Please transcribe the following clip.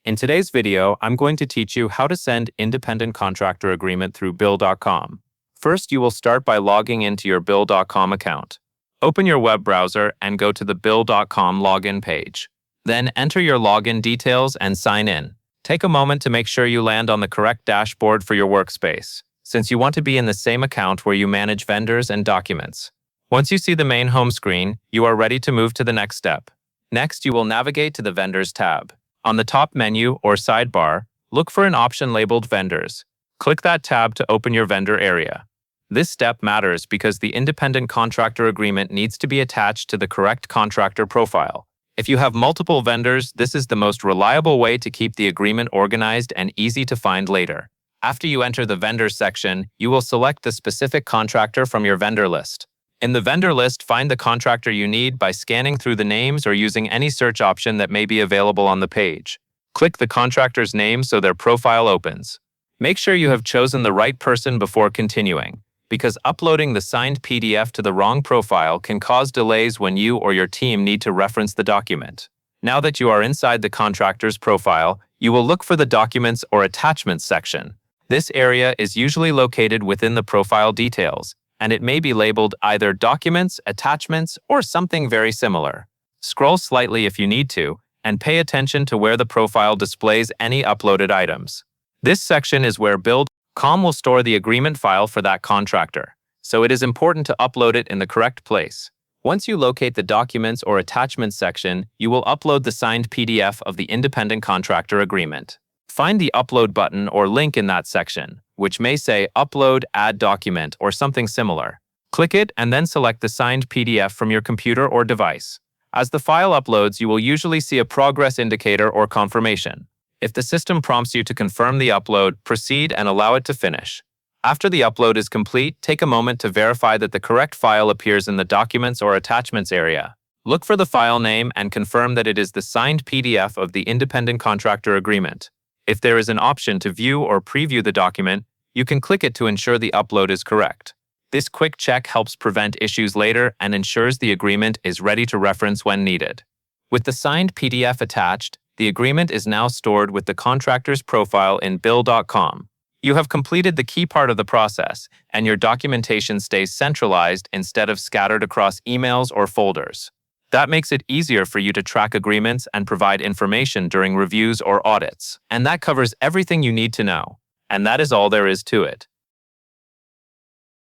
In today's video, I'm going to teach you how to send independent contractor agreement through bill.com. First, you will start by logging into your bill.com account. Open your web browser and go to the bill.com login page. Then enter your login details and sign in. Take a moment to make sure you land on the correct dashboard for your workspace, since you want to be in the same account where you manage vendors and documents. Once you see the main home screen, you are ready to move to the next step. Next, you will navigate to the Vendors tab. On the top menu or sidebar, look for an option labeled Vendors. Click that tab to open your vendor area. This step matters because the independent contractor agreement needs to be attached to the correct contractor profile. If you have multiple vendors, this is the most reliable way to keep the agreement organized and easy to find later. After you enter the Vendors section, you will select the specific contractor from your vendor list. In the vendor list, find the contractor you need by scanning through the names or using any search option that may be available on the page. Click the contractor's name so their profile opens. Make sure you have chosen the right person before continuing, because uploading the signed PDF to the wrong profile can cause delays when you or your team need to reference the document. Now that you are inside the contractor's profile, you will look for the Documents or Attachments section. This area is usually located within the profile details, and it may be labeled either Documents, Attachments, or something very similar. Scroll slightly if you need to, and pay attention to where the profile displays any uploaded items. This section is where bill.com will store the agreement file for that contractor, so it is important to upload it in the correct place. Once you locate the Documents or Attachments section, you will upload the signed PDF of the independent contractor agreement. Find the Upload button or link in that section, which may say Upload, Add Document, or something similar. Click it and then select the signed PDF from your computer or device. As the file uploads, you will usually see a progress indicator or confirmation. If the system prompts you to confirm the upload, proceed and allow it to finish. After the upload is complete, take a moment to verify that the correct file appears in the Documents or Attachments area. Look for the file name and confirm that it is the signed PDF of the independent contractor agreement. If there is an option to view or preview the document, you can click it to ensure the upload is correct. This quick check helps prevent issues later and ensures the agreement is ready to reference when needed. With the signed PDF attached, the agreement is now stored with the contractor's profile in bill.com. You have completed the key part of the process, and your documentation stays centralized instead of scattered across emails or folders. That makes it easier for you to track agreements and provide information during reviews or audits. And that covers everything you need to know. And that is all there is to it.